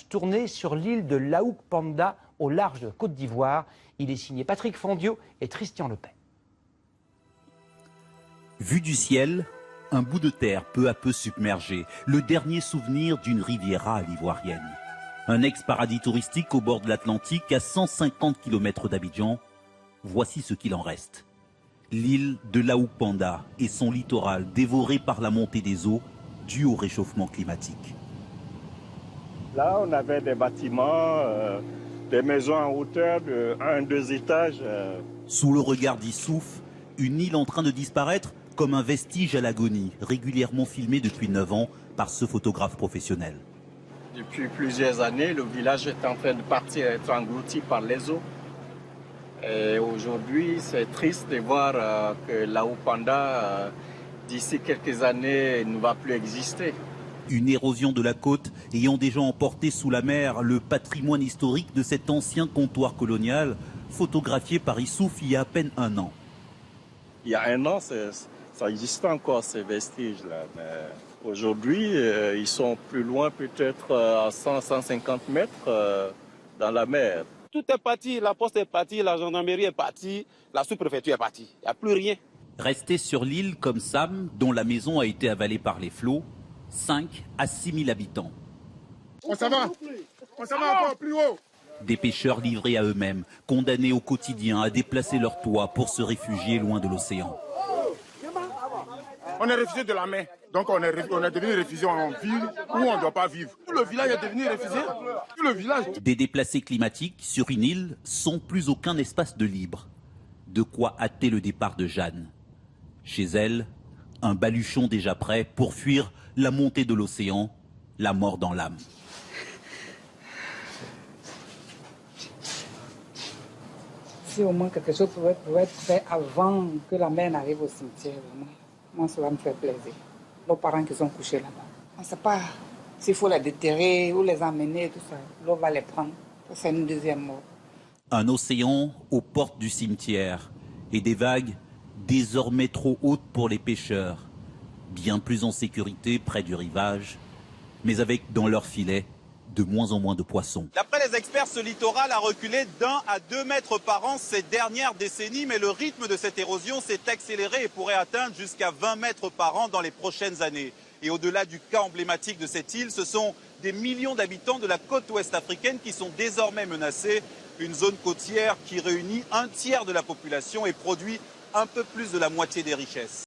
Tourné sur l'île de Laouk Panda, au large de Côte d'Ivoire. Il est signé Patrick Fondio et Christian Lepay. Vu du ciel, un bout de terre peu à peu submergé, le dernier souvenir d'une Riviera à l'ivoirienne. Un ex-paradis touristique au bord de l'Atlantique, à 150 km d'Abidjan. Voici ce qu'il en reste. L'île de Laouk Panda et son littoral dévoré par la montée des eaux due au réchauffement climatique. Là, on avait des bâtiments, des maisons en hauteur de 1-2 étages. Sous le regard d'Issouf, une île en train de disparaître comme un vestige à l'agonie, régulièrement filmé depuis 9 ans par ce photographe professionnel. Depuis plusieurs années, le village est en train de partir, être englouti par les eaux. Et aujourd'hui, c'est triste de voir que Laouk Panda, d'ici quelques années, ne va plus exister. Une érosion de la côte ayant déjà emporté sous la mer le patrimoine historique de cet ancien comptoir colonial, photographié par Issouf il y a à peine 1 an. Il y a 1 an, ça existait encore ces vestiges-là. Mais aujourd'hui, ils sont plus loin, peut-être à 100-150 mètres dans la mer. Tout est parti, la poste est partie, la gendarmerie est partie, la sous-préfecture est partie. Il n'y a plus rien. Resté sur l'île comme Sam, dont la maison a été avalée par les flots, 5 à 6 000 habitants. On s'en va encore plus haut. Des pêcheurs livrés à eux-mêmes, condamnés au quotidien à déplacer leur toit pour se réfugier loin de l'océan. On est réfugié de la mer, donc on est devenu réfugié en ville où on ne doit pas vivre. Tout le village est devenu réfugié. Tout le village. Des déplacés climatiques sur une île sans plus aucun espace de libre. De quoi hâter le départ de Jeanne. Chez elle, un baluchon déjà prêt pour fuir la montée de l'océan, la mort dans l'âme. Si au moins quelque chose pouvait être fait avant que la mère n'arrive au cimetière, moi ça va me faire plaisir. Nos parents qui sont couchés là-bas. On ne sait pas s'il faut les déterrer ou les emmener, tout ça. L'eau va les prendre. C'est une deuxième mort. Un océan aux portes du cimetière et des vagues désormais trop hautes pour les pêcheurs. Bien plus en sécurité près du rivage, mais avec dans leur filet de moins en moins de poissons. D'après les experts, ce littoral a reculé d'1 à 2 mètres par an ces dernières décennies, mais le rythme de cette érosion s'est accéléré et pourrait atteindre jusqu'à 20 mètres par an dans les prochaines années. Et au-delà du cas emblématique de cette île, ce sont des millions d'habitants de la côte ouest africaine qui sont désormais menacés. Une zone côtière qui réunit 1/3 de la population et produit un peu plus de la moitié des richesses.